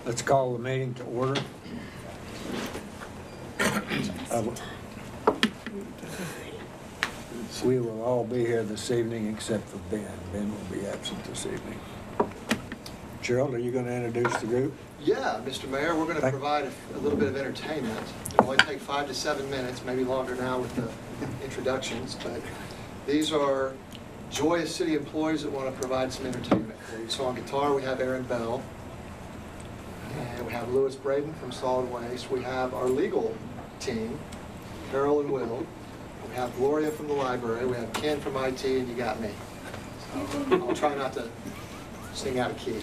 Let's call the meeting to order. We will all be here this evening except for Ben. Ben will be absent this evening. Gerald, are you going to introduce the group? Yeah, Mr. Mayor, we're going to Thank- provide a little bit of entertainment. It'll only take 5 to 7 minutes, maybe longer now with the introductions, but these are joyous city employees that want to provide some entertainment for you. So on guitar, we have Aaron Bell, and we have Lewis Braden from Solid Waste. We have our legal team, Carol and Will. We have Gloria from the library. We have Ken from IT, and you got me. So I'll try not to sing out of key.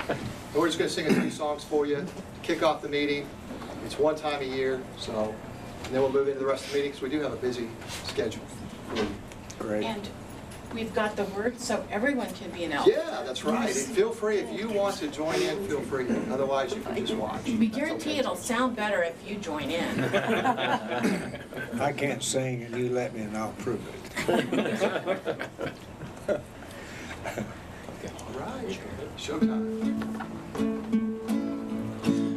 And we're just going to sing a few songs for you to kick off the meeting. It's one time a year, so, and then we'll move into the rest of the meeting because we do have a busy schedule. Great. And we've got the word so everyone can be an elf. Yeah, that's right. And feel free, if you want to join in, feel free. Otherwise, you can just watch. We That's guarantee okay. it'll sound better if you join in. I can't sing and you let me and I'll prove it. All right, showtime.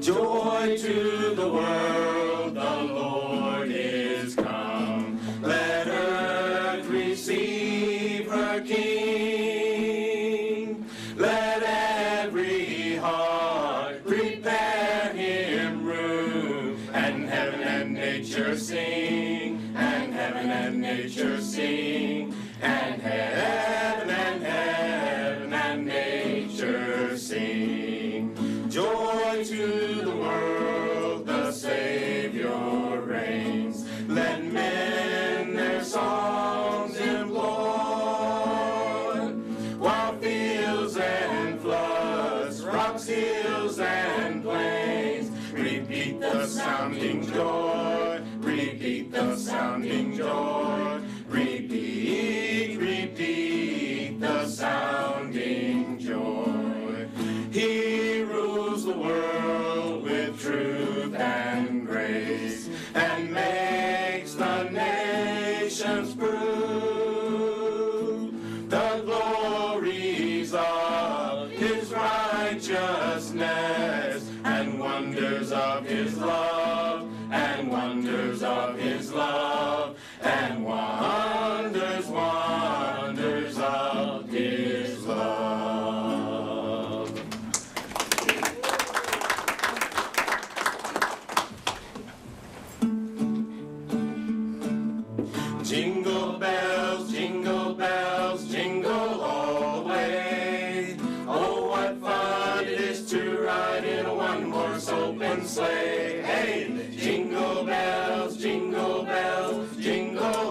Joy to the world, the Lord is come. Let earth receive her King. Let every heart prepare him room. And heaven and nature sing, and heaven and nature sing, and heaven and nature sing. Joy to the world, the Savior reigns. Let men their songs employ, while fields and floods, rocks, hills, and plains repeat the sounding joy, repeat the sounding joy, repeat, repeat the sounding joy. He rules the world with truth and grace, and makes the nations prove the glories of his righteousness, and wonders of his love, and wonders of his love, and wonders, wonders of his love. Jingle bells, jingle all the way. Oh, what fun it is to ride in a one-horse open sleigh. Hey, jingle bells, jingle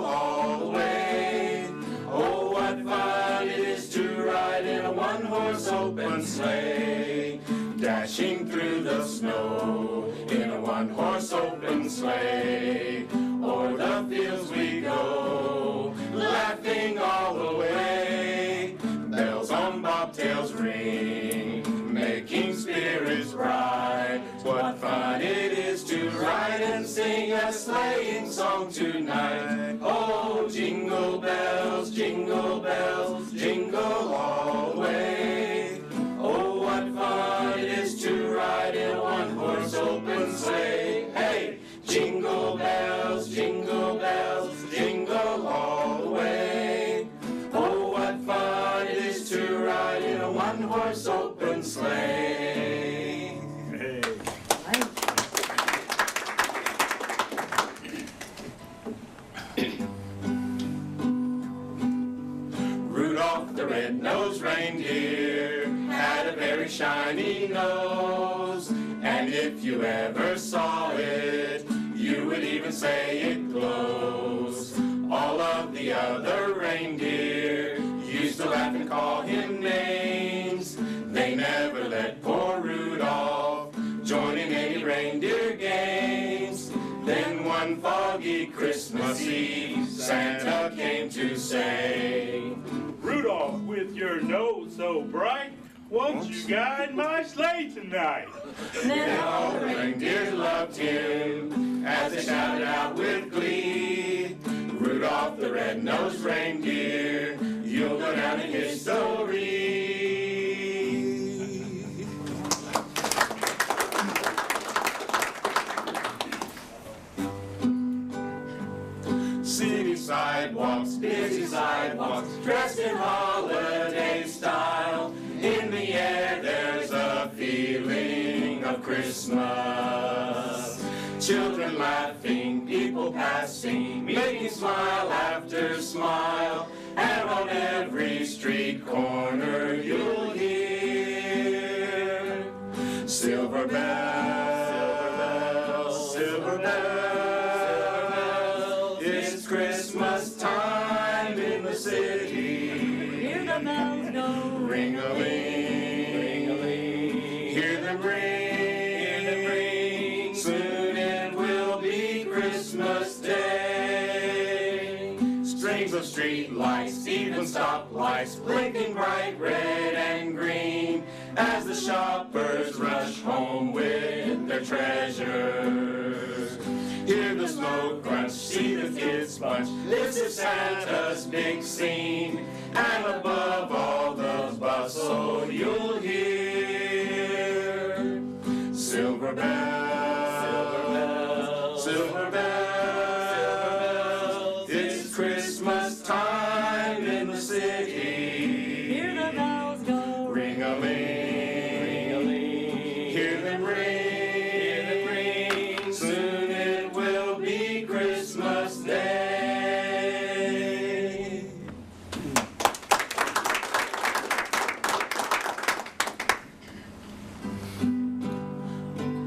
all the way. Oh, what fun it is to ride in a one-horse open sleigh. Dashing through the snow in a one-horse open sleigh. O'er the fields we go, laughing all the way. Bells on bobtails ring, making spirits bright. What fun it is to ride and sing a sleighing song tonight. Oh, jingle bells, jingle all the way. Oh, what fun it is to ride in a one-horse open sleigh. Hey, jingle bells, jingle all the way. Oh, what fun it is to ride in a one-horse open sleigh. Rudolph the red-nosed reindeer had a very shiny nose, and if you ever saw it, you would even say it glows. All of the other reindeer used to laugh and call him names. They never let poor Rudolph join in any reindeer games. Then one foggy Christmas Eve, Santa came to say, Rudolph, with your nose so bright, won't you guide my sleigh tonight? Then all the reindeers loved him as they shouted out with glee. Rudolph the red-nosed reindeer, you'll go down in history. walks, busy sidewalks, dressed in holiday style. In the air there's a feeling of Christmas. Children laughing, people passing, making smile after smile. And on every street corner you'll hear silver bells, silver bells. It's Christmas time in the city. Hear the bells go Ring-a-ling, ring-a-ling. Hear them ring, soon it will be Christmas Day. Strings of street lights, even stoplights, blinking bright red and green, as the shoppers rush home with their treasures. Hear the smoke crunch, see the kids bunch, this is Santa's big scene. And above all the bustle you'll hear silver bells, silver bells. It's Christmas time in the city. Hear the bells go Ring-a-ling, hear them ring, soon it will be Christmas Day.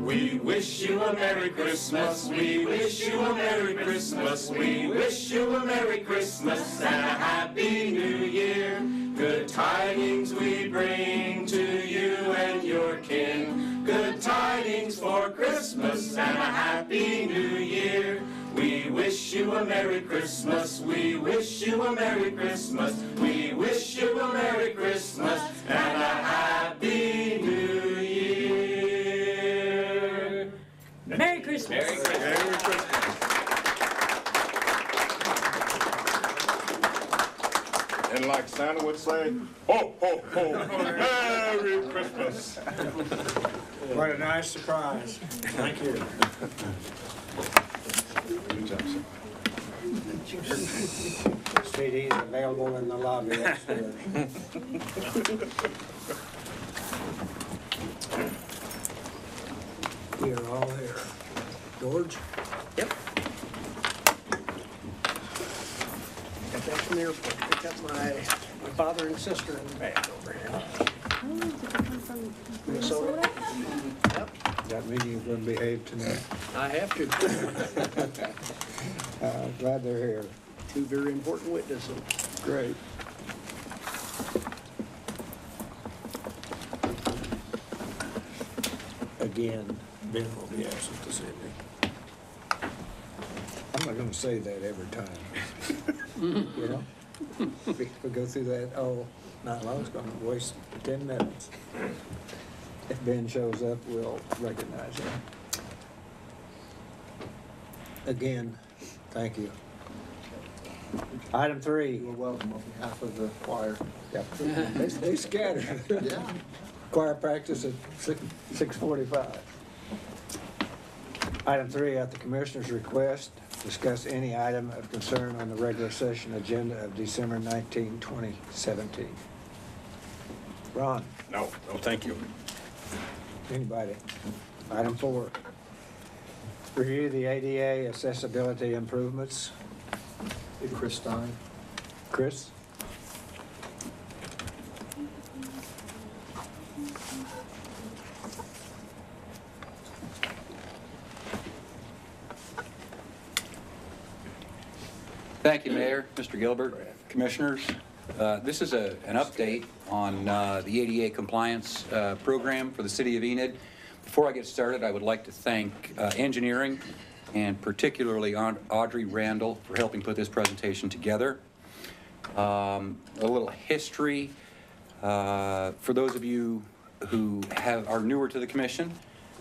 We wish you a Merry Christmas, we wish you a Merry Christmas, we wish you a Merry Christmas and a Happy New Year. Good tidings we bring to you and your kin, good tidings for Christmas and a Happy New Year. We wish you a Merry Christmas, we wish you a Merry Christmas, we wish you a Merry Christmas and a Happy New Year. Merry Christmas. Merry Christmas. And like Santa would say, ho, ho, ho, Merry Christmas. What a nice surprise. Thank you. CDs available in the lobby upstairs. You're all here. George? Yep. Got back from the airport, picked up my father and sister in the back over here. Minnesota? Yep, That mean you're gonna behave tonight? I have to. Glad they're here. Two very important witnesses. Great. Again, Ben will be absent this evening. I'm not gonna say that every time. You know? We go through that, oh, not long, it's gonna waste 10 minutes. If Ben shows up, we'll recognize him. Again, thank you. Item 3. You're welcome on behalf of the choir. Yep. They scattered. Yeah. Choir practice at 6:45. Item 3, at the Commissioner's request, discuss any item of concern on the regular session agenda of December 19, 2017. Ron, No, thank you. anybody? Item 4, review the ADA accessibility improvements. Chris Stein. Chris? Thank you, Mayor, Mr. Gilbert, Commissioners. This is an update on the ADA compliance program for the City of Enid. Before I get started, I would like to thank engineering and particularly Audrey Randall for helping put this presentation together. A little history for those of you who are newer to the commission,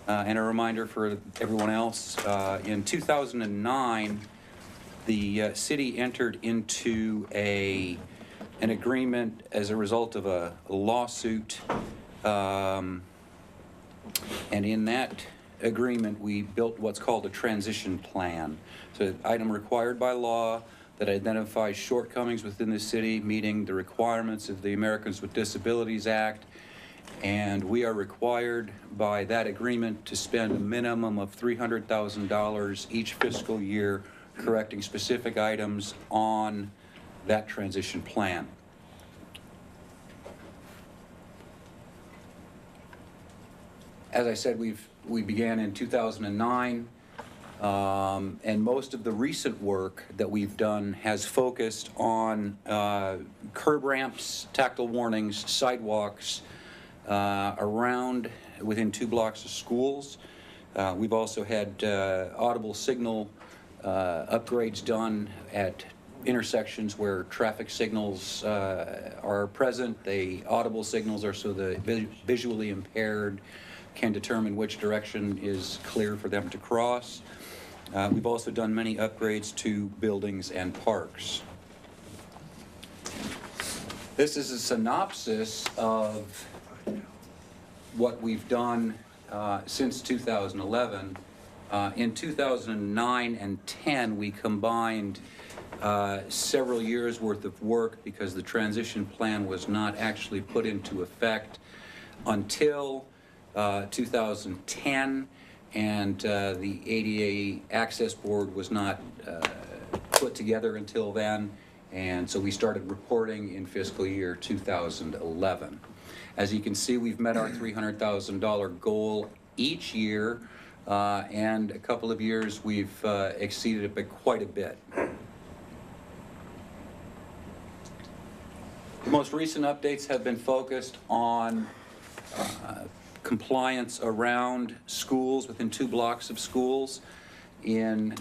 and a reminder for everyone else. In 2009, the city entered into an agreement as a result of a lawsuit, and in that agreement we built what's called a transition plan. So an item required by law that identifies shortcomings within the city, meeting the requirements of the Americans with Disabilities Act. And we are required by that agreement to spend a minimum of $300,000 each fiscal year correcting specific items on that transition plan. As I said, we began in 2009, and most of the recent work that we've done has focused on curb ramps, tactile warnings, sidewalks around within 2 blocks of schools. We've also had audible signal upgrades done at intersections where traffic signals are present. The audible signals are so the visually impaired can determine which direction is clear for them to cross. We've also done many upgrades to buildings and parks. This is a synopsis of what we've done since 2011. In 2009 and 10, we combined several years' worth of work because the transition plan was not actually put into effect until 2010, and the ADA Access Board was not put together until then, and so we started reporting in fiscal year 2011. As you can see, we've met our $300,000 goal each year, and a couple of years we've exceeded it by quite a bit. The most recent updates have been focused on compliance around schools, within 2 blocks of schools. In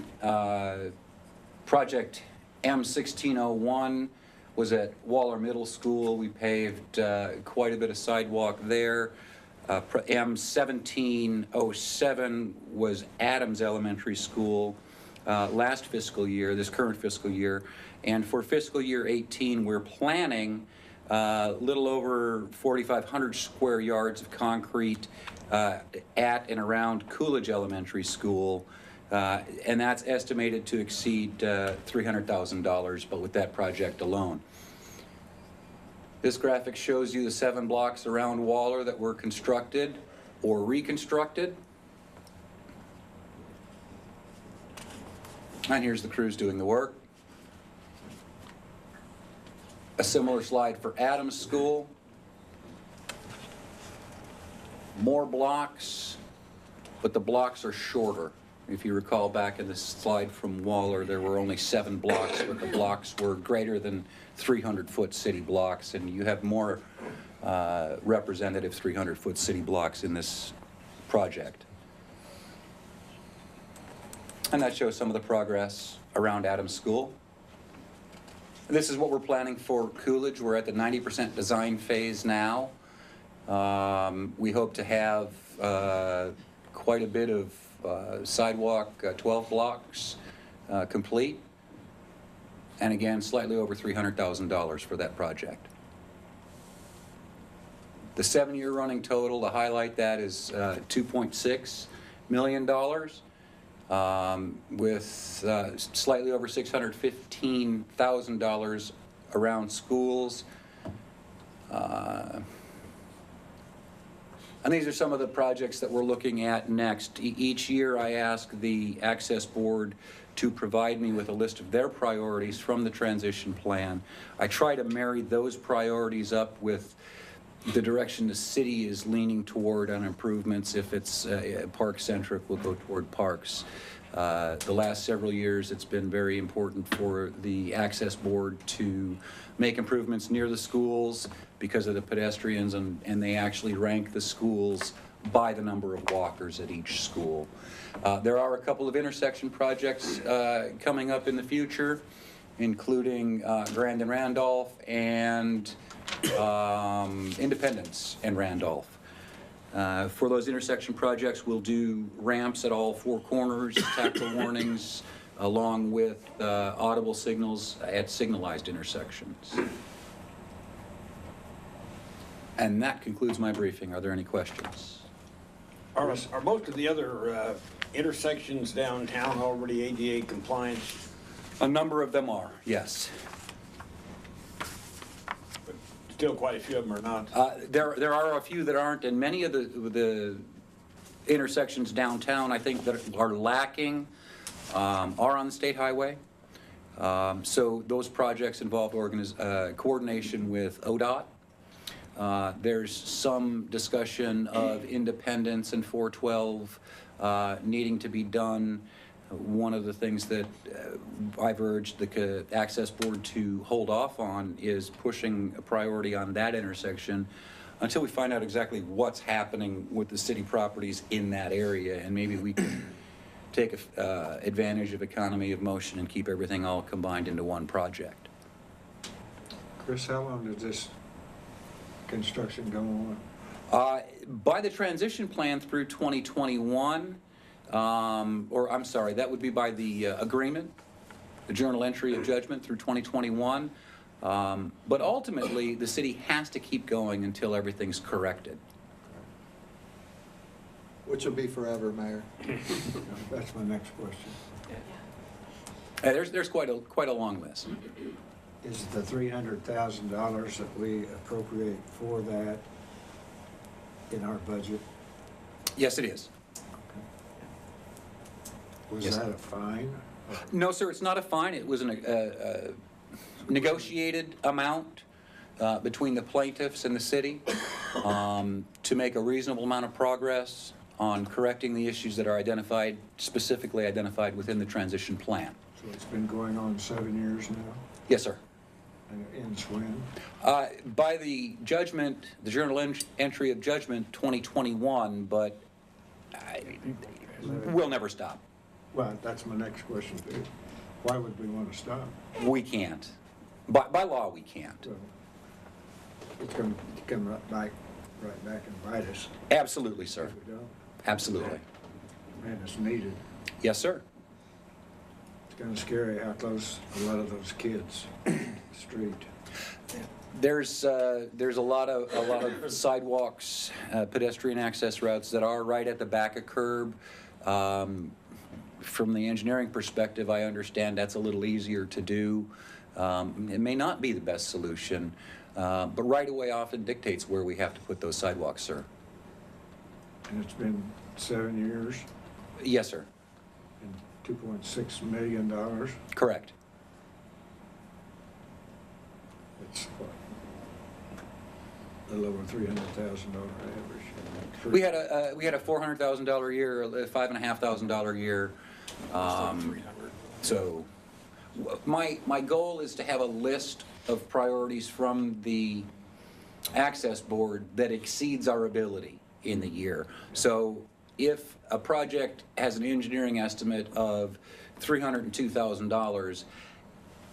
Project M1601 was at Waller Middle School. We paved quite a bit of sidewalk there. M1707 was Adams Elementary School last fiscal year, this current fiscal year. And for fiscal year 18, we're planning little over 4,500 square yards of concrete at and around Coolidge Elementary School, and that's estimated to exceed $300,000, but with that project alone. This graphic shows you the 7 blocks around Waller that were constructed or reconstructed. And here's the crews doing the work. A similar slide for Adams School. More blocks, but the blocks are shorter. If you recall back in this slide from Waller, there were only 7 blocks, but the blocks were greater than 300-foot city blocks, and you have more representative 300-foot city blocks in this project. And that shows some of the progress around Adams School. This is what we're planning for Coolidge. We're at the 90% design phase now. We hope to have quite a bit of sidewalk, 12 blocks complete. And again, slightly over $300,000 for that project. The 7-year running total, to highlight that, is $2.6 million. With slightly over $615,000 around schools. And these are some of the projects that we're looking at next. Each year I ask the Access Board to provide me with a list of their priorities from the transition plan. I try to marry those priorities up with the direction the city is leaning toward on improvements. If it's park-centric, we'll go toward parks. The last several years, it's been very important for the Access Board to make improvements near the schools because of the pedestrians, and they actually rank the schools by the number of walkers at each school. There are a couple of intersection projects coming up in the future, including Grand and Randolph and Independence and Randolph. For those intersection projects, we'll do ramps at all 4 corners, tactile warnings, along with audible signals at signalized intersections. And that concludes my briefing. Are there any questions? Are most of the other intersections downtown already ADA compliant? A number of them are, yes. Still quite a few of them are not. There are a few that aren't, and many of the intersections downtown, I think, that are lacking are on the state highway. So those projects involve coordination with ODOT. There's some discussion of Independence and 412 needing to be done. One of the things that I've urged the Access Board to hold off on is pushing a priority on that intersection until we find out exactly what's happening with the city properties in that area, and maybe we can take advantage of economy of motion and keep everything all combined into one project. Chris, how long does this construction go on? By the transition plan through 2021, or I'm sorry, that would be by the agreement, the journal entry of judgment through 2021. But ultimately, the city has to keep going until everything's corrected. Which will be forever, Mayor. That's my next question. There's quite a long list. Is the $300,000 that we appropriate for that in our budget? Yes, it is. Was Yes. that a fine? No, sir, it's not a fine. It was a negotiated amount between the plaintiffs and the city to make a reasonable amount of progress on correcting the issues that are specifically identified within the transition plan. So it's been going on 7 years now, Yes, sir. and it ends when? By the judgment, the journal entry of judgment 2021, but we'll never stop. Well, that's my next question. Why would we want to stop? We can't. By law, we can't. So it's going to come right back and bite us Absolutely, sir. if we don't. Absolutely. And it's needed. Yes, sir. It's kind of scary how close a lot of those kids to the street. There's a lot of sidewalks, pedestrian access routes that are right at the back of curb. From the engineering perspective, I understand that's a little easier to do. It may not be the best solution, but right-of-way often dictates where we have to put those sidewalks, sir. And it's been 7 years Yes, sir. and $2.6 million. Correct. It's what? A little over $300,000 average. We had a $400,000 year, a $5,500 year. So my goal is to have a list of priorities from the Access Board that exceeds our ability in the year. So if a project has an engineering estimate of $302,000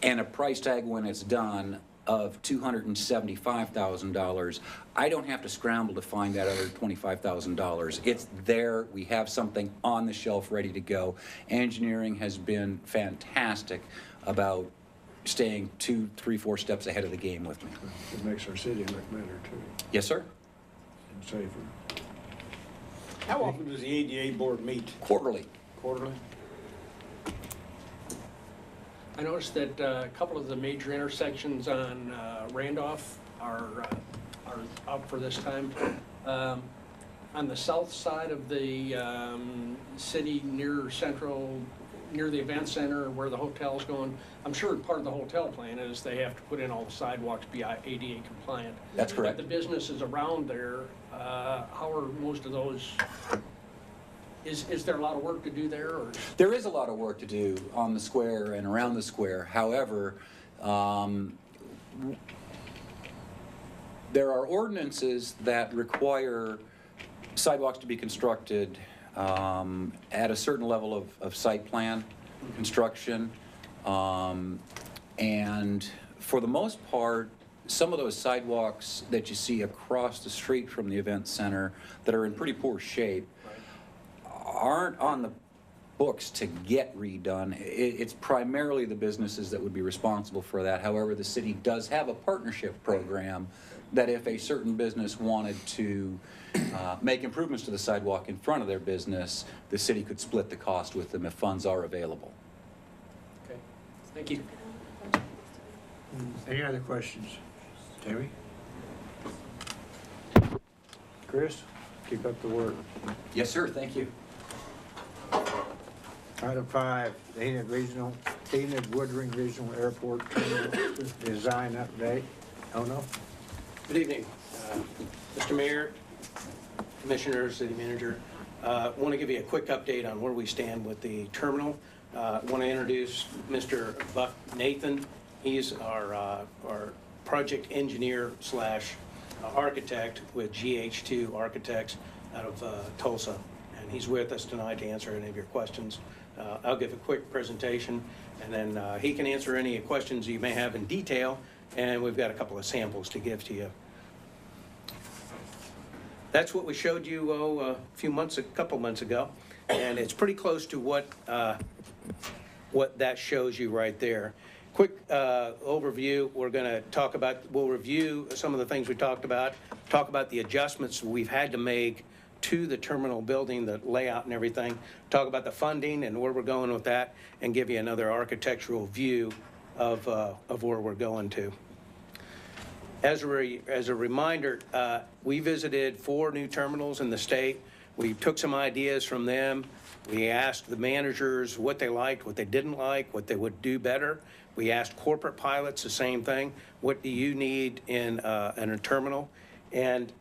and a price tag when it's done of $275,000, I don't have to scramble to find that other $25,000. It's there. We have something on the shelf ready to go. Engineering has been fantastic about staying 2, 3, 4 steps ahead of the game with me. It makes our city look better too, Yes, sir. and safer. How often does the ADA board meet? Quarterly. Quarterly? I noticed that a couple of the major intersections on Randolph are up for this time. On the south side of the city, near the event center where the hotel's going, I'm sure part of the hotel plan is they have to put in all the sidewalks be ADA compliant. That's correct. But the businesses around there, how are most of those? Is there a lot of work to do there, or? There is a lot of work to do on the square and around the square. However, there are ordinances that require sidewalks to be constructed at a certain level of site plan construction. And for the most part, some of those sidewalks that you see across the street from the event center that are in pretty poor shape aren't on the books to get redone. It's primarily the businesses that would be responsible for that. However, the city does have a partnership program that if a certain business wanted to make improvements to the sidewalk in front of their business, the city could split the cost with them if funds are available. Okay. Thank you. Any other questions? Terry? Chris, keep up the work. Yes, sir, thank you. Item 5, Enid Woodring Regional Airport Terminal Design Update. Oh, no? Good evening, Mr. Mayor, Commissioners, City Manager. Want to give you a quick update on where we stand with the terminal. Want to introduce Mr. Buck Nathan. He's our project engineer slash architect with GH2 Architects out of Tulsa. And he's with us tonight to answer any of your questions. I'll give a quick presentation, and then he can answer any questions you may have in detail, and we've got a couple of samples to give to you. That's what we showed you a couple months ago, and it's pretty close to what that shows you right there. Quick overview. We'll review some of the things we talked about, talk about the adjustments we've had to make to the terminal building, the layout and everything, talk about the funding and where we're going with that, and give you another architectural view of where we're going to. As a reminder, we visited 4 new terminals in the state. We took some ideas from them. We asked the managers what they liked, what they didn't like, what they would do better. We asked corporate pilots the same thing. What do you need in a terminal? And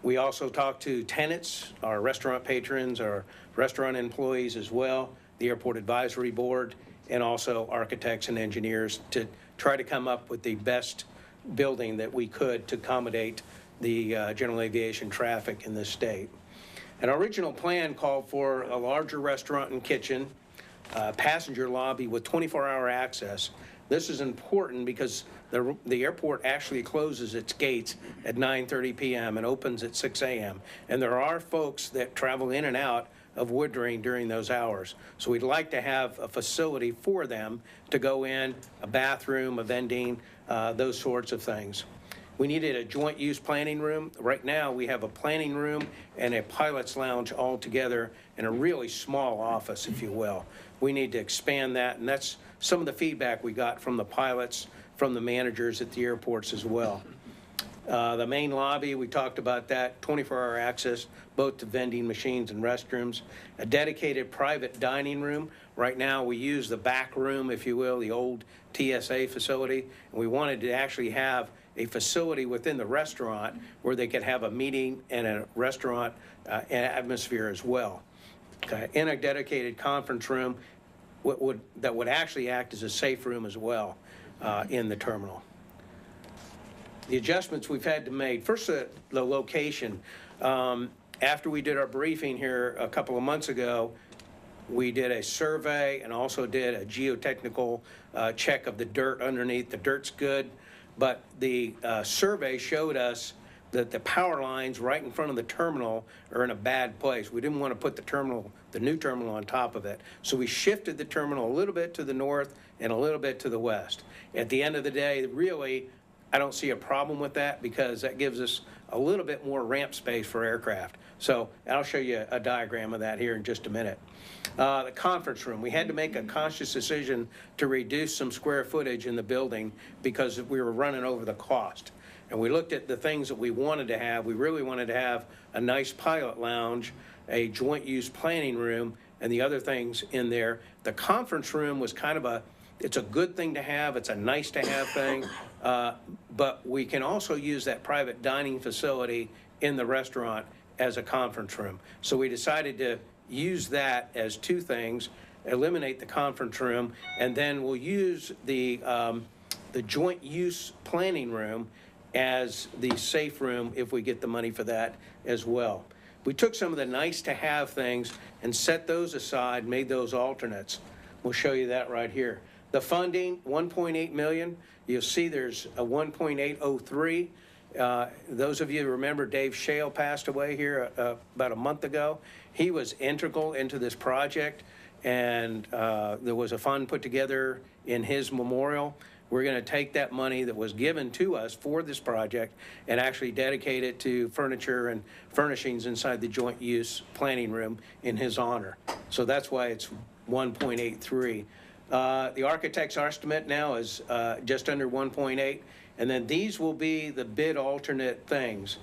we also talked to tenants, our restaurant patrons, our restaurant employees as well, the Airport Advisory Board, and also architects and engineers to try to come up with the best building that we could to accommodate the general aviation traffic in this state. An original plan called for a larger restaurant and kitchen, passenger lobby with 24-hour access. This is important because the airport actually closes its gates at 9:30 p.m. and opens at 6 a.m. And there are folks that travel in and out of Woodring during those hours. So we'd like to have a facility for them to go in, a bathroom, a vending, those sorts of things. We needed a joint use planning room. Right now, we have a planning room and a pilot's lounge all together in a really small office, if you will. We need to expand that, and that's some of the feedback we got from the pilots, from the managers at the airports as well. The main lobby, we talked about that, 24-hour access, both to vending machines and restrooms. A dedicated private dining room. Right now, we use the back room, if you will, the old TSA facility. And we wanted to actually have a facility within the restaurant where they could have a meeting and a restaurant atmosphere as well. Okay. In a dedicated conference room that would actually act as a safe room as well in the terminal. The adjustments we've had to make, first the location. After we did our briefing here a couple of months ago, we did a survey and also did a geotechnical check of the dirt underneath. The dirt's good, but the survey showed us that the power lines right in front of the terminal are in a bad place. We didn't want to put the new terminal on top of it. So we shifted the terminal a little bit to the north and a little bit to the west. At the end of the day, really, I don't see a problem with that because that gives us a little bit more ramp space for aircraft. So I'll show you a diagram of that here in just a minute. The conference room, we had to make a conscious decision to reduce some square footage in the building because we were running over the cost. And we looked at the things that we wanted to have. We really wanted to have a nice pilot lounge, a joint use planning room, and the other things in there. The conference room was kind of it's a good thing to have. It's a nice to have thing. But we can also use that private dining facility in the restaurant as a conference room. So we decided to use that as 2 things, eliminate the conference room, and then we'll use the joint use planning room as the safe room if we get the money for that as well. We took some of the nice to have things and set those aside, made those alternates. We'll show you that right here. The funding, $1.8 million. You'll see there's a 1.803. Those of you who remember Dave Shale passed away here about a month ago. He was integral into this project, and there was a fund put together in his memorial. We're going to take that money that was given to us for this project and actually dedicate it to furniture and furnishings inside the joint use planning room in his honor. So that's why it's 1.83. The architect's estimate now is just under 1.8, and then these will be the bid alternate things.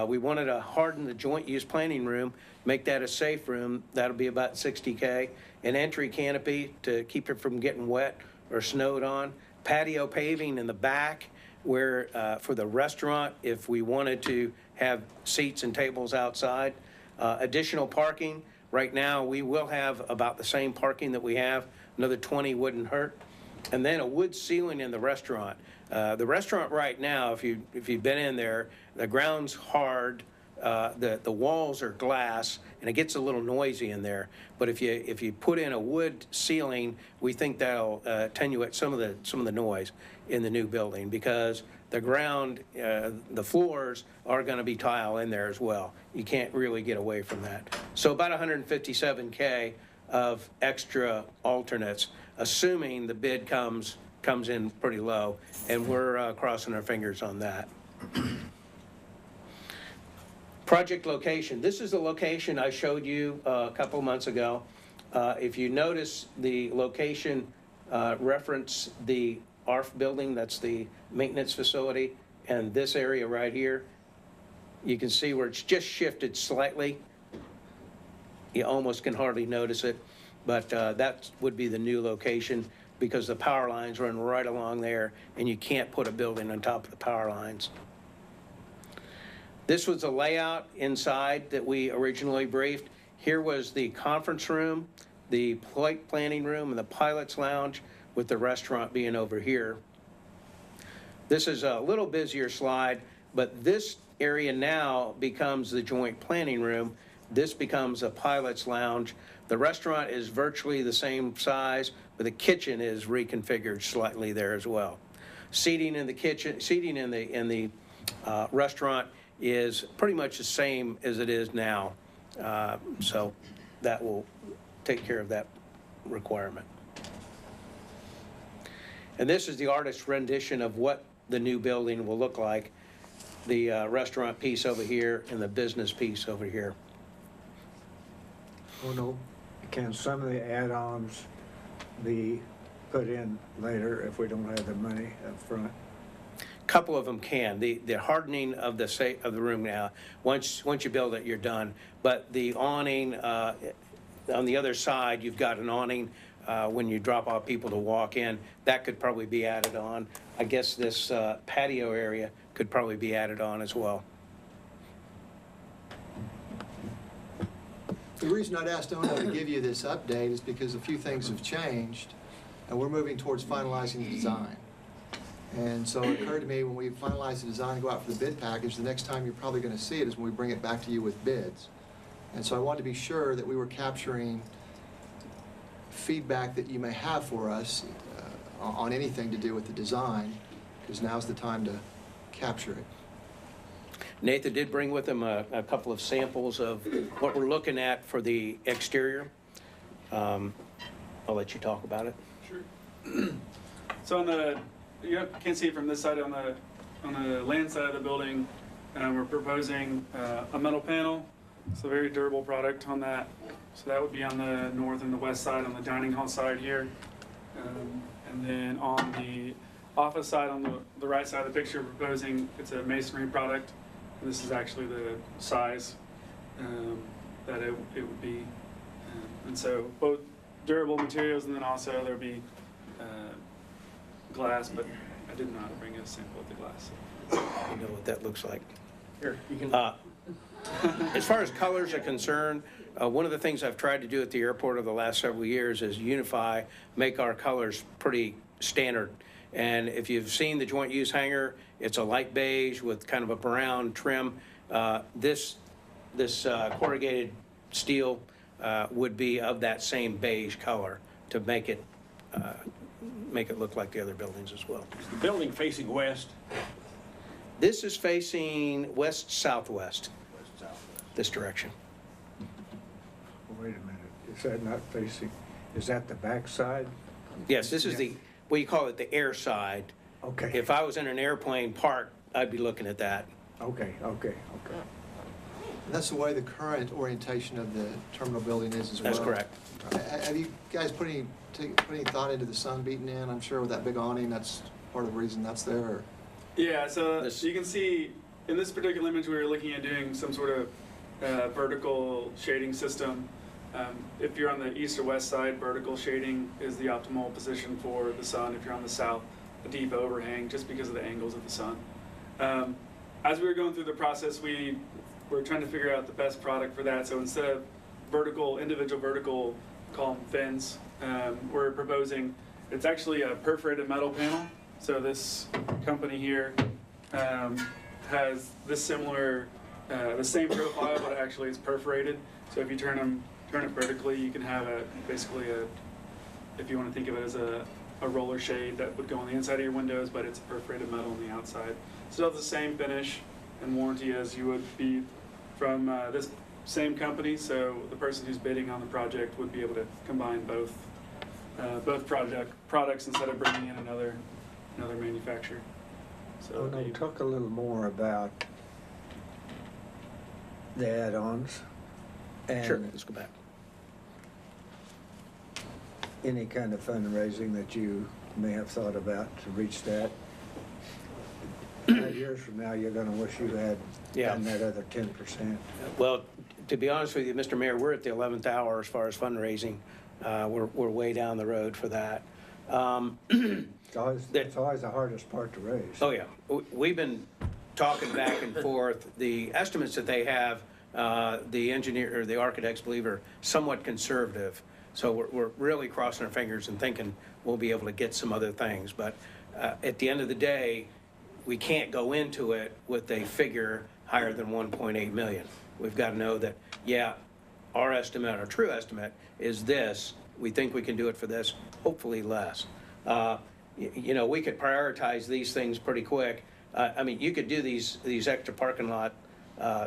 We wanted to harden the joint use planning room, make that a safe room. That'll be about $60K. An entry canopy to keep it from getting wet or snowed on. Patio paving in the back where, for the restaurant, if we wanted to have seats and tables outside. Additional parking. Right now, we will have about the same parking that we have. Another 20 wouldn't hurt. And then a wood ceiling in the restaurant. The restaurant right now, if you've been in there, the ground's hard, the walls are glass, and it gets a little noisy in there. But if you put in a wood ceiling, we think that'll attenuate some of the noise in the new building, because the ground, the floors are going to be tile in there as well. You can't really get away from that. So about 157K of extra alternates, assuming the bid comes in pretty low, and we're crossing our fingers on that. Project location. This is the location I showed you a couple of months ago. If you notice, the location reference the ARF building, that's the maintenance facility, and this area right here, you can see where it's just shifted slightly. You almost can hardly notice it, but that would be the new location, because the power lines run right along there, and you can't put a building on top of the power lines. This was the layout inside that we originally briefed. Here was the conference room, the plate planning room, and the pilot's lounge, with the restaurant being over here. This is a little busier slide, but this area now becomes the joint planning room. This becomes a pilot's lounge. The restaurant is virtually the same size, but the kitchen is reconfigured slightly there as well. Seating in the kitchen, seating in the restaurant is pretty much the same as it is now. So that will take care of that requirement. And this is the artist's rendition of what the new building will look like. The restaurant piece over here and the business piece over here. Oh, no, can some of the add-ons be put in later if we don't have the money up front? Couple of them can. The hardening of the room now, once you build it, you're done. But the awning, on the other side, you've got an awning when you drop off people to walk in. That could probably be added on. I guess this patio area could probably be added on as well. The reason I'd asked Ono to give you this update is because a few things have changed, and we're moving towards finalizing the design. And so it occurred to me, when we finalize the design and go out for the bid package, the next time you're probably going to see it is when we bring it back to you with bids. And so I wanted to be sure that we were capturing feedback that you may have for us on anything to do with the design, because now's the time to capture it. Nathan did bring with him a couple of samples of what we're looking at for the exterior. I'll let you talk about it. Sure. So on the, you can't see it from this side, on the land side of the building, we're proposing a metal panel. It's a very durable product on that. So that would be on the north and the west side, on the dining hall side here. And then on the office side, on the right side of the picture, we're proposing, it's a masonry product. This is actually the size that it would be. And so both durable materials, and then also there'll be glass, but I didn't know how to bring a sample of the glass. You know what that looks like. Here, you can. As far as colors are concerned, one of the things I've tried to do at the airport over the last several years is unify, make our colors pretty standard. And if you've seen the joint use hangar, it's a light beige with kind of a brown trim. This corrugated steel would be of that same beige color to make it look like the other buildings as well. The building facing west. This is facing west-southwest, this direction. Wait a minute, is that not facing, is that the back side? Yes, this is the, well, you call it the air side. Okay. If I was in an airplane park, I'd be looking at that. Okay. And that's the way the current orientation of the terminal building is as well. That's correct. Have you guys put any thought into the sun beating in? I'm sure with that big awning, that's part of the reason that's there. Or- Yeah, so This- you can see in this particular image, we were looking at doing some sort of vertical shading system. If you're on the east or west side, vertical shading is the optimal position for the sun. If you're on the south, a deep overhang, just because of the angles of the sun. As we were going through the process, we were trying to figure out the best product for that. So instead of individual vertical column fins, we're proposing, it's actually a perforated metal panel. So this company here has this similar, the same profile, but actually it's perforated. So if you turn it vertically, you can have basically if you want to think of it as a roller shade that would go on the inside of your windows, but it's perforated metal on the outside. Still has the same finish and warranty as you would be from this same company. So the person who's bidding on the project would be able to combine both products instead of bringing in another manufacturer. So Oh, no, talk a little more about the add-ons Sure, and let's go back. any kind of fundraising that you may have thought about to reach that. 5 years from now, you're gonna wish you had Yeah. done that other 10%. Well, to be honest with you, Mr. Mayor, we're at the 11th hour as far as fundraising. We're way down the road for that. It's always the hardest part to raise. Oh, yeah. We've been talking back and forth. The estimates that they have, the engineer, or the architects believe are somewhat conservative. So we're really crossing our fingers and thinking we'll be able to get some other things. But at the end of the day, we can't go into it with a figure higher than 1.8 million. We've got to know that, yeah, our estimate, our true estimate is this. We think we can do it for this, hopefully less. You know, we could prioritize these things pretty quick. I mean, you could do these extra parking lot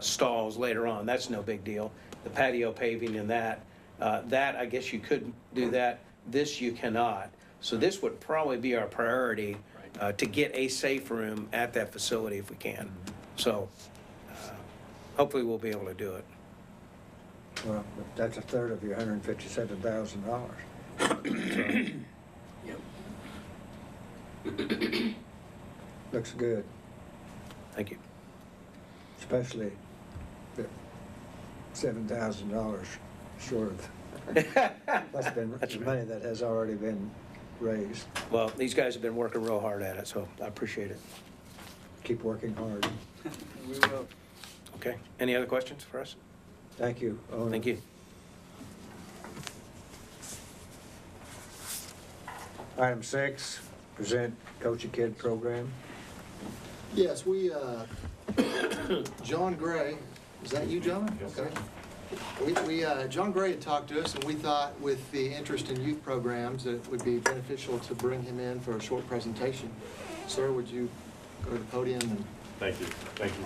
stalls later on. That's no big deal. The patio paving and that I guess you could do that. This you cannot. So this would probably be our priority to get a safe room at that facility if we can. So hopefully we'll be able to do it. Well, that's a third of your $157,000. Looks good, Thank you. especially the $7,000 short of, that's been That's right. money that has already been raised. Well, these guys have been working real hard at it, so I appreciate it. Keep working hard. we will. Okay, any other questions for us? Thank you. Ona. Thank you. Item 6, present Coach a Kid program. Yes, we, John Gray, is that you, John? Yes, Okay. John Gray had talked to us, and we thought with the interest in youth programs, that it would be beneficial to bring him in for a short presentation. Sir, would you go to the podium and... Thank you, thank you.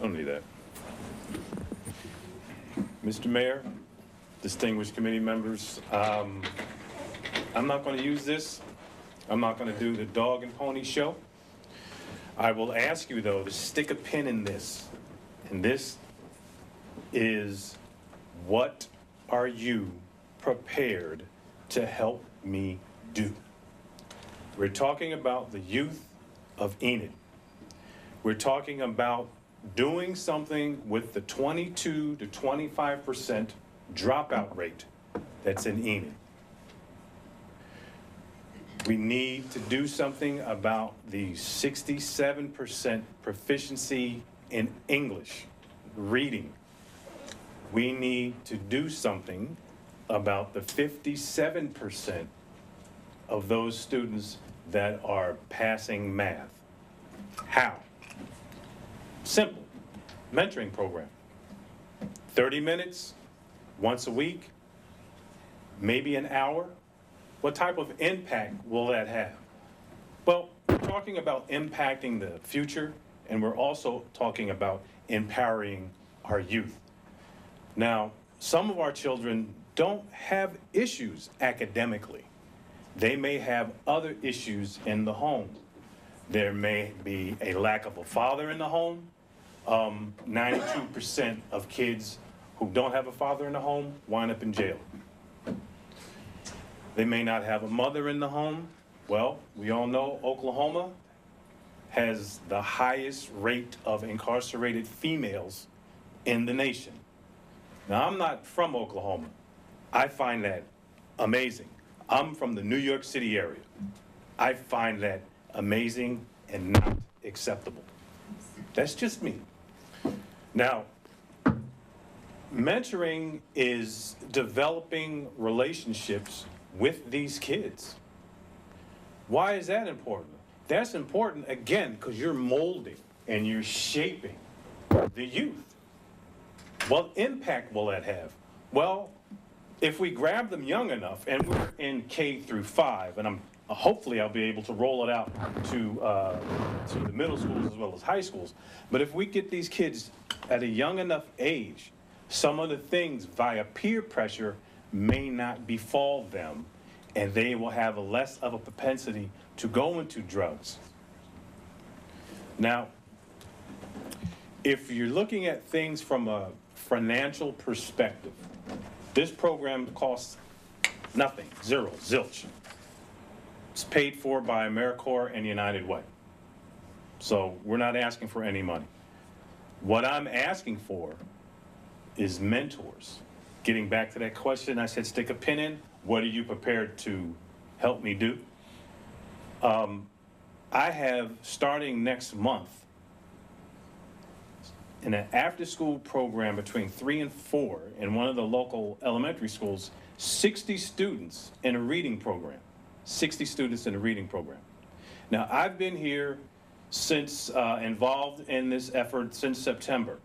Don't need that. Mr. Mayor, distinguished committee members, I'm not going to use this. I'm not going to do the dog and pony show. I will ask you, though, to stick a pin in this. And this is, what are you prepared to help me do? We're talking about the youth of Enid. We're talking about doing something with the 22 to 25% dropout rate that's in Enid. We need to do something about the 67% proficiency in English, reading. We need to do something about the 57% of those students that are passing math. How? Simple. Mentoring program. 30 minutes, once a week, maybe an hour. What type of impact will that have? Well, we're talking about impacting the future, and we're also talking about empowering our youth. Now, some of our children don't have issues academically. They may have other issues in the home. There may be a lack of a father in the home. 92% of kids who don't have a father in the home wind up in jail. They may not have a mother in the home. Well, we all know Oklahoma has the highest rate of incarcerated females in the nation. Now, I'm not from Oklahoma. I find that amazing. I'm from the New York City area. I find that amazing and not acceptable. That's just me. Now, mentoring is developing relationships with these kids. Why is that important? That's important, again, because you're molding and you're shaping the youth. What impact will that have? Well, if we grab them young enough, and we're in K through 5, and hopefully I'll be able to roll it out to the middle schools as well as high schools. But if we get these kids at a young enough age, some of the things via peer pressure may not befall them, and they will have less of a propensity to go into drugs. Now, if you're looking at things from a financial perspective, this program costs nothing, zero, zilch. It's paid for by AmeriCorps and United Way. So we're not asking for any money. What I'm asking for is mentors. Getting back to that question, I said stick a pin in. What are you prepared to help me do? I have, starting next month, in an after-school program between 3 and 4 in one of the local elementary schools, 60 students in a reading program. 60 students in a reading program. Now, I've been here since, involved in this effort since September.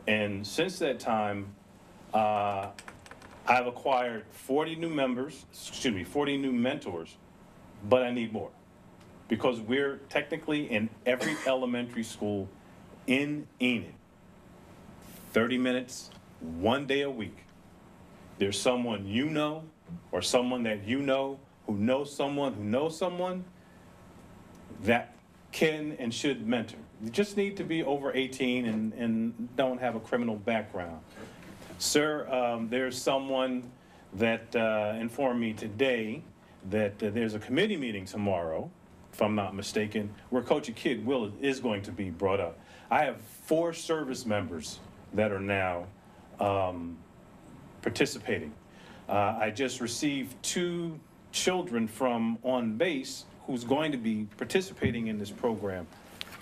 And since that time, I've acquired 40 new mentors, but I need more. Because we're technically in every elementary school in Enid. 30 minutes, 1 day a week. There's someone you know, or someone that you know, who knows someone that can and should mentor. You just need to be over 18 and don't have a criminal background. Sir, there's someone that informed me today that there's a committee meeting tomorrow, if I'm not mistaken, where Coach Kid Will is going to be brought up. I have 4 service members that are now participating. I just received 2 children from On Base who's going to be participating in this program.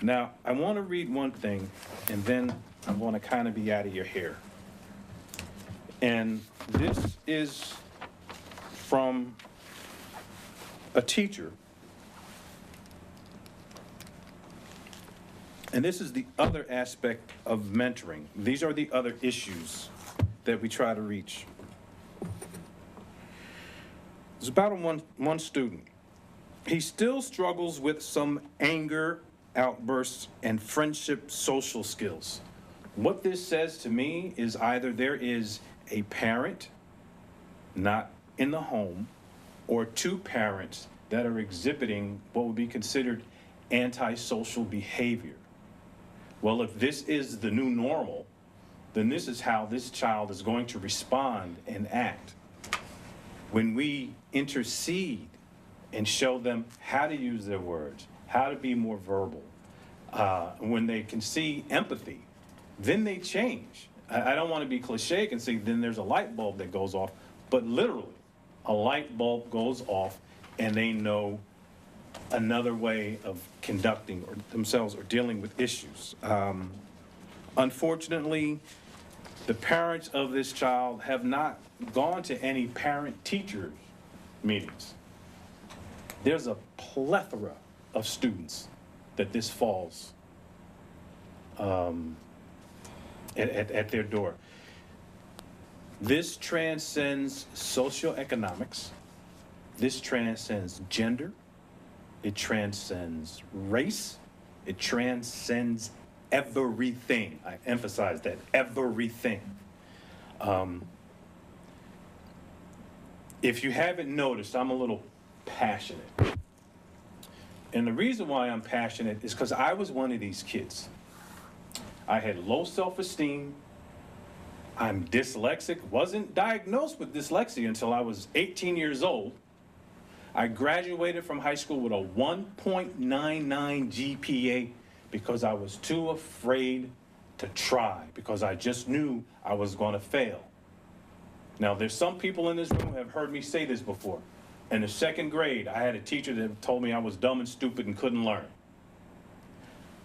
Now, I want to read one thing, and then I want to kind of be out of your hair. And this is from a teacher. And this is the other aspect of mentoring. These are the other issues that we try to reach. It's about one student. He still struggles with some anger outbursts and friendship social skills. What this says to me is either there is a parent not in the home or 2 parents that are exhibiting what would be considered antisocial behavior. Well, if this is the new normal, then this is how this child is going to respond and act. When we intercede and show them how to use their words, how to be more verbal, when they can see empathy, then they change. I don't want to be cliche and say then there's a light bulb that goes off, but literally a light bulb goes off and they know another way of conducting or themselves or dealing with issues. Unfortunately, the parents of this child have not gone to any parent-teacher meetings. There's a plethora of students that this falls at their door. This transcends socioeconomics. This transcends gender. It transcends race. It transcends everything. I emphasize that, everything. If you haven't noticed, I'm a little passionate. And the reason why I'm passionate is because I was one of these kids. I had low self-esteem. I'm dyslexic, wasn't diagnosed with dyslexia until I was 18 years old. I graduated from high school with a 1.99 GPA because I was too afraid to try, because I just knew I was going to fail. Now, there's some people in this room who have heard me say this before. In the 2nd grade, I had a teacher that told me I was dumb and stupid and couldn't learn.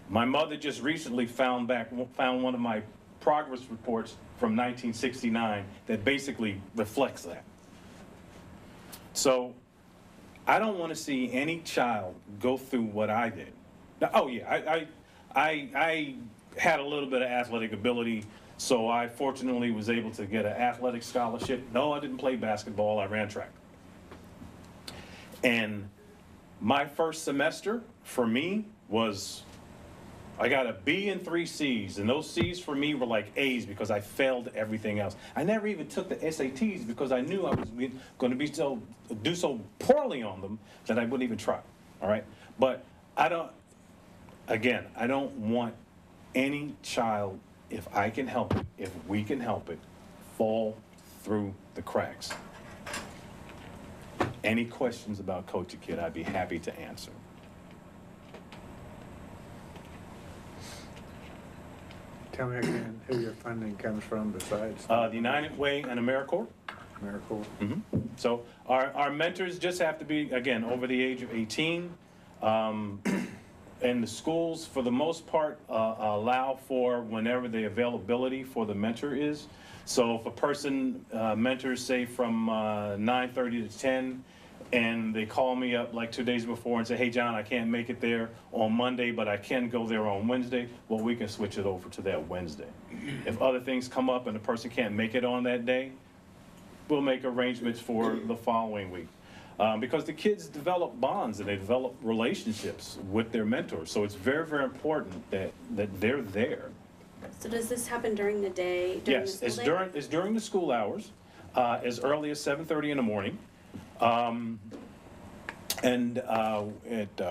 My mother just recently found one of my progress reports from 1969 that basically reflects that. So I don't want to see any child go through what I did. Now, oh yeah, I had a little bit of athletic ability, so I fortunately was able to get an athletic scholarship. No, I didn't play basketball, I ran track. And my first semester for me was, I got a B and 3 C's, and those C's for me were like A's because I failed everything else. I never even took the SATs because I knew I was going to do so poorly on them that I wouldn't even try, all right? But I don't want any child, if I can help it, if we can help it, fall through the cracks. Any questions about Coach a Kid, I'd be happy to answer. Tell me again who your funding comes from besides The United Way and AmeriCorps. AmeriCorps. So our mentors just have to be, again, over the age of 18. And the schools, for the most part, allow for whenever the availability for the mentor is. So if a person mentors, say, from 9:30 to 10, and they call me up like 2 days before and say, hey, John, I can't make it there on Monday, but I can go there on Wednesday, well, we can switch it over to that Wednesday. If other things come up and the person can't make it on that day, we'll make arrangements for the following week. Because the kids develop bonds and they develop relationships with their mentors. So it's very, very important that they're there. So does this happen during the day? Yes, it's during the school hours, as early as 7:30 in the morning. At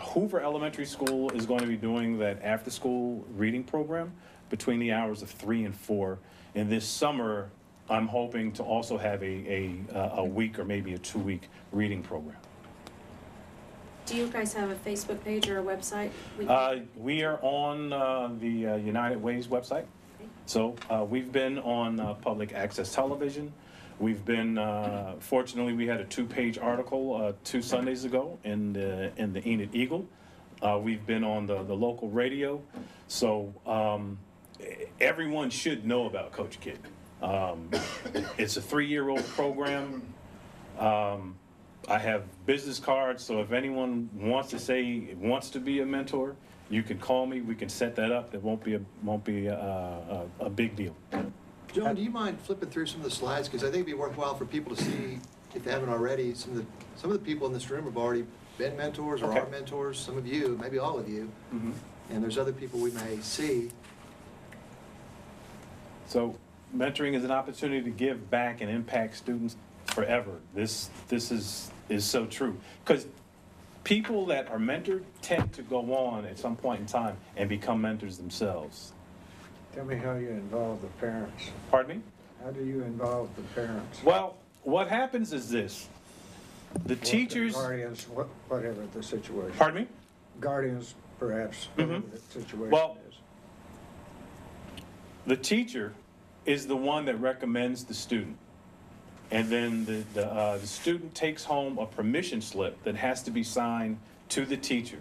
Hoover Elementary School is going to be doing that after-school reading program between the hours of 3 and 4. And this summer, I'm hoping to also have a week or maybe a 2-week reading program. Do you guys have a Facebook page or a website? We are on the United Way's website. So we've been on public access television. We've been, fortunately, we had a 2-page article 2 Sundays ago in the Enid Eagle. We've been on the local radio. So everyone should know about Coach Kid. It's a 3-year-old program. I have business cards, so if anyone wants to be a mentor, you can call me. We can set that up. It won't be a big deal. John, do you mind flipping through some of the slides? Because I think it'd be worthwhile for people to see, if they haven't already, some of the people in this room have already been mentors or Okay. are mentors, some of you, maybe all of you. And there's other people we may see. So mentoring is an opportunity to give back and impact students forever. This is so true. Because people that are mentored tend to go on at some point in time and become mentors themselves. Tell me how you involve the parents. Pardon me? How do you involve the parents? Well, what happens is this. The teachers... Guardians, whatever the situation. Pardon me? Guardians, perhaps, whatever the situation Well, is. The teacher is the one that recommends the student. And then the student takes home a permission slip that has to be signed to the teacher,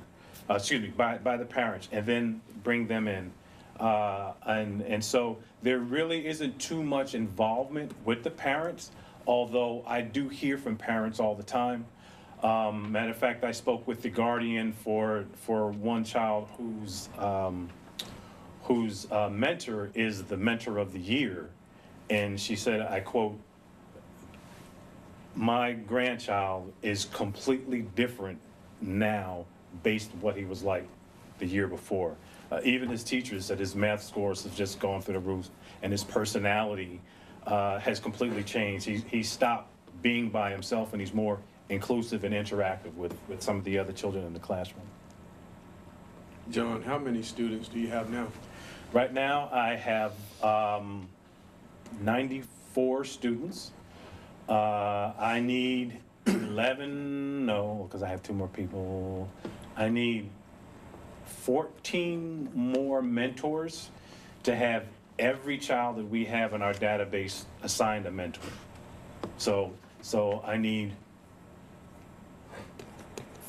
by the parents, and then bring them in. And so there really isn't too much involvement with the parents, although I do hear from parents all the time. Matter of fact, I spoke with the guardian for one child whose mentor is the mentor of the year. And she said, I quote, "My grandchild is completely different now based on what he was like the year before." Even his teachers said his math scores have just gone through the roof, and his personality has completely changed. He stopped being by himself, and he's more inclusive and interactive with some of the other children in the classroom. John, how many students do you have now? Right now, I have 94 students. I need 11, no, because I have 2 more people. I need 14 more mentors to have every child that we have in our database assigned a mentor. So I need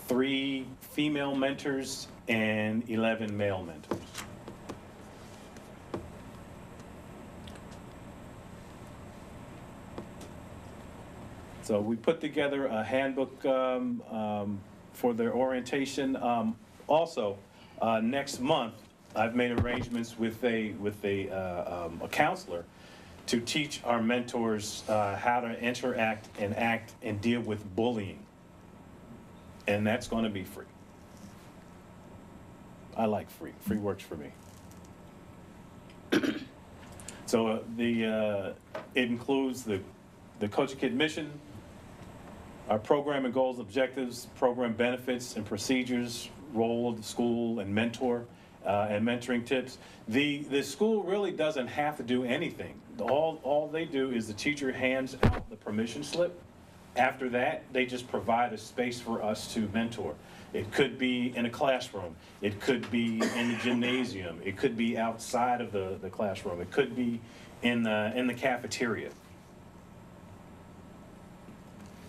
3 female mentors and 11 male mentors. So we put together a handbook for their orientation. Also, next month, I've made arrangements with a counselor to teach our mentors how to interact and act and deal with bullying. And that's going to be free. I like free. Free works for me. So it includes the Coach a Kid mission, our program and goals, objectives, program benefits and procedures, role of the school and mentor, and mentoring tips. The school really doesn't have to do anything. All they do is the teacher hands out the permission slip. After that, they just provide a space for us to mentor. It could be in a classroom. It could be in the gymnasium. It could be outside of the classroom. It could be in the cafeteria.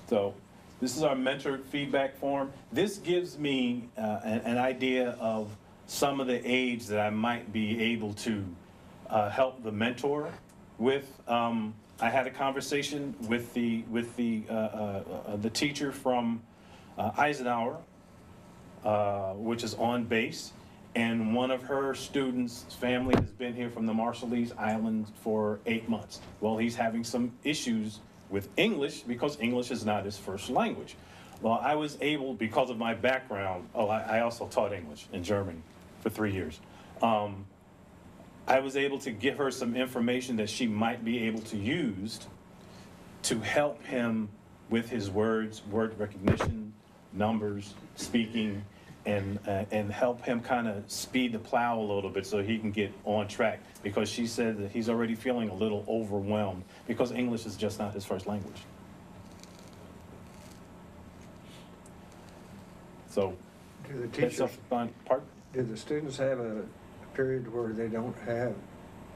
So this is our mentor feedback form. This gives me an idea of some of the aids that I might be able to help the mentor with. I had a conversation with the teacher from Eisenhower, which is on base, and one of her students' family has been here from the Marshallese Islands for 8 months. Well, he's having some issues with English because English is not his first language. Well, I was able, because of my background, I also taught English in Germany for 3 years. I was able to give her some information that she might be able to use to help him with his words, word recognition, numbers, speaking, and help him kind of speed the plow a little bit so he can get on track, because she said that he's already feeling a little overwhelmed because English is just not his first language. So Do the that's teachers, something fun. Pardon? do the students have a period where they don't have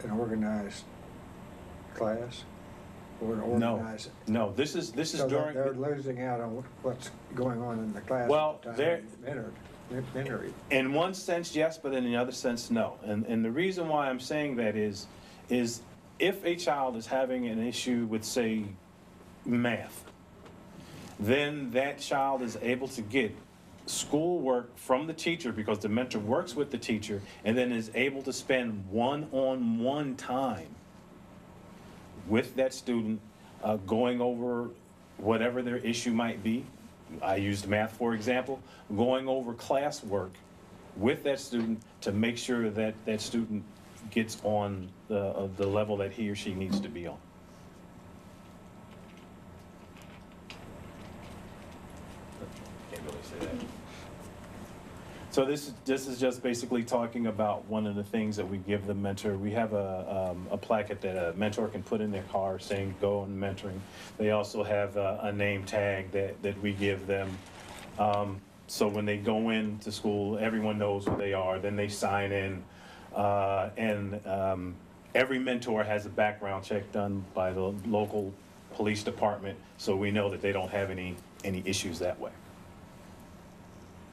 an organized class or an organized? No, this is So during. they're losing out on what's going on in the class. Well, at the time mentoring. In one sense, yes, but in the other sense, no. And the reason why I'm saying that is if a child is having an issue with, say, math, then that child is able to get schoolwork from the teacher, because the mentor works with the teacher, and then is able to spend one-on-one time with that student, going over whatever their issue might be. I used math, for example, going over classwork with that student to make sure that that student gets on the level that he or she needs to be on. Can't really say that. So this is just basically talking about one of the things that we give the mentor. We have a placket that a mentor can put in their car saying "Go on mentoring." They also have a name tag that we give them. So when they go into school, everyone knows who they are. Then they sign in, and every mentor has a background check done by the local police department, so we know that they don't have any issues that way.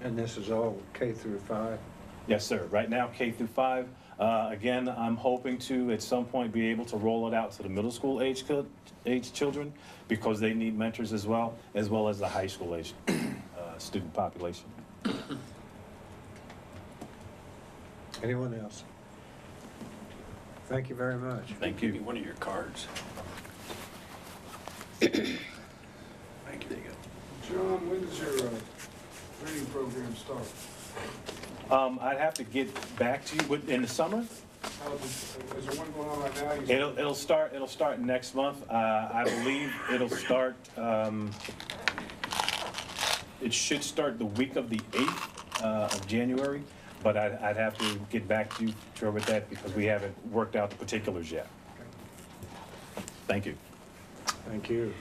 And this is all K through 5? Yes, sir. Right now, K through 5. Again, I'm hoping to, at some point, be able to roll it out to the middle school age children, because they need mentors as well as the high school age student population. Anyone else? Thank you very much. Thank you. Give me one of your cards. Thank you. There you go. John, when does your training program start? I'd have to get back to you in the summer. Is there one going on right now? It'll start next month. I believe it'll start it should start the week of the 8th of January, but I'd have to get back to you, Troy, with that because we haven't worked out the particulars yet. Thank you. Thank you.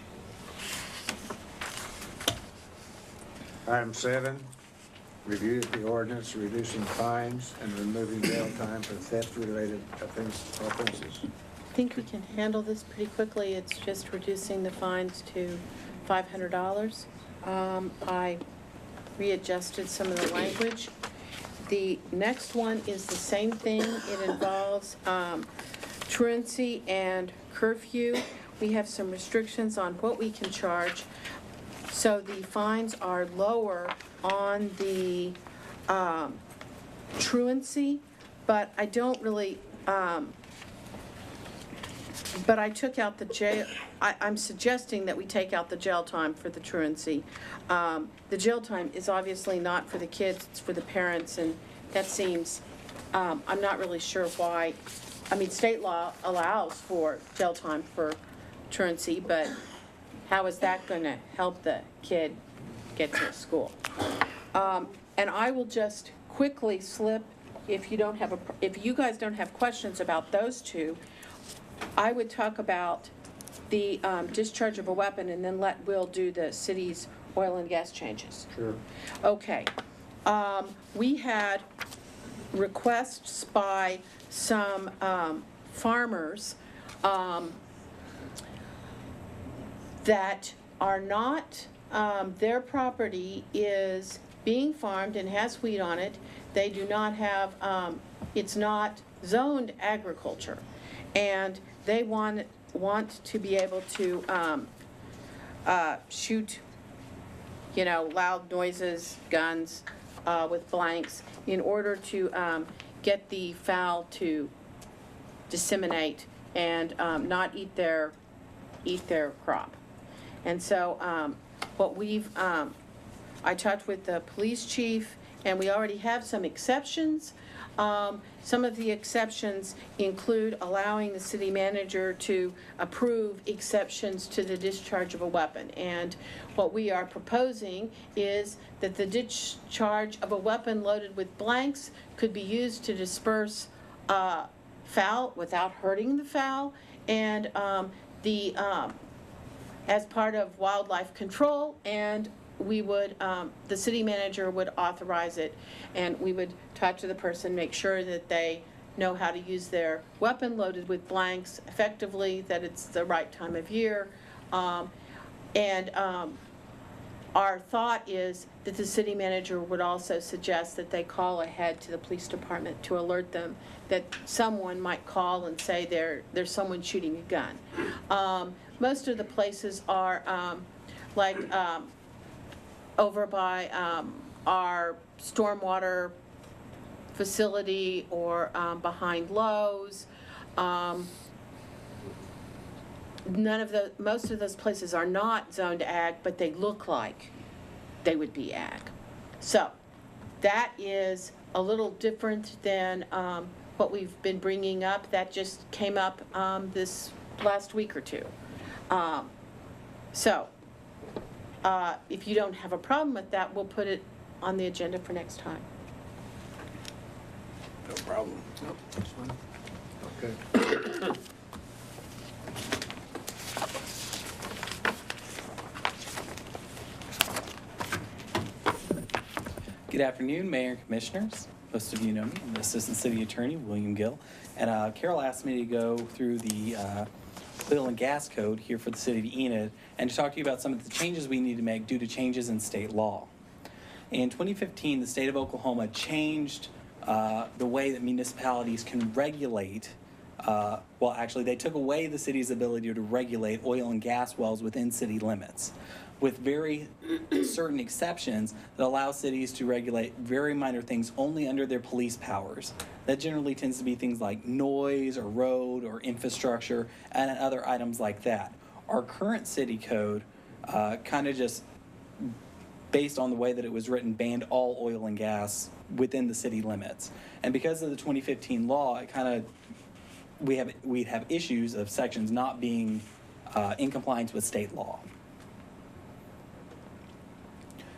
Item 7, review the ordinance reducing fines and removing jail time for theft-related offenses. I think we can handle this pretty quickly. It's just reducing the fines to $500. I readjusted some of the language. The next one is the same thing. It involves truancy and curfew. We have some restrictions on what we can charge. So the fines are lower on the truancy, but I don't really, but I took out the jail, I'm suggesting that we take out the jail time for the truancy. The jail time is obviously not for the kids, it's for the parents, and that seems, I'm not really sure why. I mean, state law allows for jail time for truancy, but how is that going to help the kid get to school? And I will just quickly slip, if you guys don't have questions about those two, I would talk about the discharge of a weapon and then let Will do the city's oil and gas changes. Sure. Okay. We had requests by some farmers that are not, their property is being farmed and has wheat on it. They do not have, it's not zoned agriculture. And they want to be able to shoot, loud noises, guns with blanks in order to get the fowl to disseminate and not eat their crop. And so what I talked with the police chief, and we already have some exceptions. Some of the exceptions include allowing the city manager to approve exceptions to the discharge of a weapon. And what we are proposing is that the discharge of a weapon loaded with blanks could be used to disperse fowl without hurting the fowl, and as part of wildlife control, and we would, the city manager would authorize it, and we would talk to the person, make sure that they know how to use their weapon loaded with blanks effectively, that it's the right time of year. Our thought is that the city manager would also suggest that they call ahead to the police department to alert them that someone might call and say there's someone shooting a gun. Most of the places are over by our stormwater facility or behind Lowe's. Most of those places are not zoned ag, but they look like they would be ag. So that is a little different than what we've been bringing up. That just came up this last week or two. If you don't have a problem with that, we'll put it on the agenda for next time. No problem. Nope, that's fine. Okay. Good afternoon, Mayor and Commissioners. Most of you know me. I'm the Assistant City Attorney, William Gill. And Carol asked me to go through the oil and gas code here for the city of Enid and to talk to you about some of the changes we need to make due to changes in state law. In 2015, the state of Oklahoma changed the way that municipalities can regulate, they took away the city's ability to regulate oil and gas wells within city limits, with very certain exceptions that allow cities to regulate very minor things only under their police powers. That generally tends to be things like noise or road or infrastructure and other items like that. Our current city code kind of just, based on the way that it was written, banned all oil and gas within the city limits. And because of the 2015 law, it kind of, we'd have issues of sections not being in compliance with state law.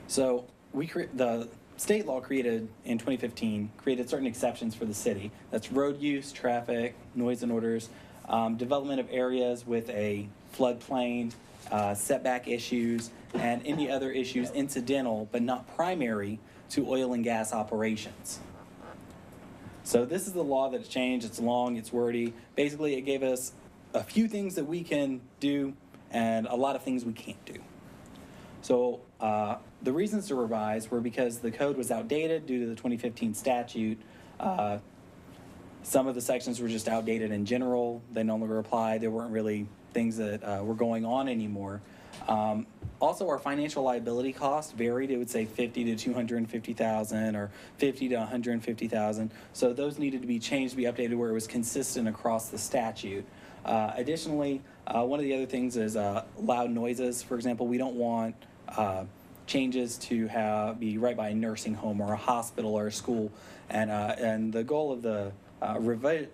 So the state law created in 2015 created certain exceptions for the city. That's road use, traffic, noise and odors, development of areas with a floodplain, setback issues, and any other issues incidental but not primary to oil and gas operations. So this is the law that's changed. It's long, it's wordy. Basically, it gave us a few things that we can do and a lot of things we can't do. So the reasons to revise were because the code was outdated due to the 2015 statute. Some of the sections were just outdated in general. They no longer apply. There weren't really things that were going on anymore. Also, our financial liability cost varied. It would say $50,000 to $250,000 or $50,000 to $150,000. So those needed to be changed to be updated where it was consistent across the statute. Additionally, one of the other things is loud noises. For example, we don't want changes to be right by a nursing home or a hospital or a school. And the goal of the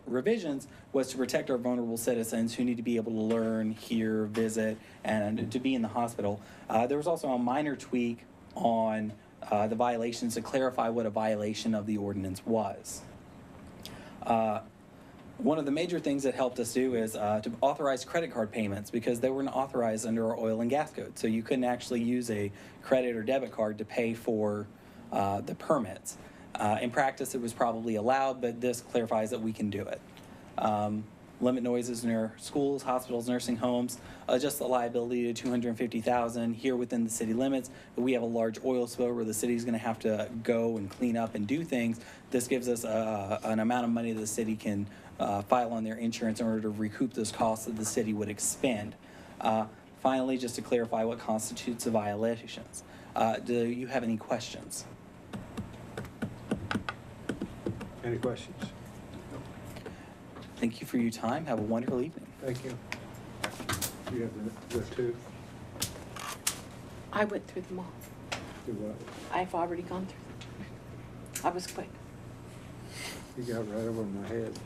revisions was to protect our vulnerable citizens who need to be able to learn, hear, visit, and to be in the hospital. There was also a minor tweak on the violations to clarify what a violation of the ordinance was. One of the major things that helped us do is to authorize credit card payments because they weren't authorized under our oil and gas code. So you couldn't actually use a credit or debit card to pay for the permits. In practice, it was probably allowed, but this clarifies that we can do it. Limit noises near schools, hospitals, nursing homes, adjust the liability to $250,000 here within the city limits. If we have a large oil spill where the city's going to have to go and clean up and do things, this gives us an amount of money the city can file on their insurance in order to recoup those costs that the city would expend. Finally, just to clarify what constitutes the violations. Do you have any questions? Any questions? Thank you for your time. Have a wonderful evening. Thank you. You have the two? I went through them all. Do what? I've already gone through them. I was quick. You got right over my head.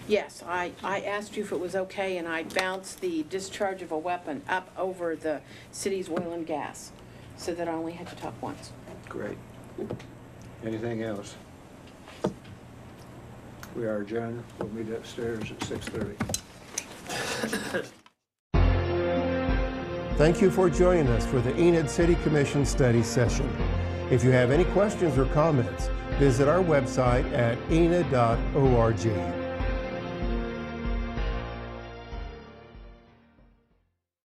Yes, I asked you if it was okay, and I bounced the discharge of a weapon up over the city's oil and gas, so that I only had to talk once. Great. Anything else? We are adjourned. We'll meet upstairs at 6:30. Thank you for joining us for the Enid City Commission study session. If you have any questions or comments, visit our website at enid.org.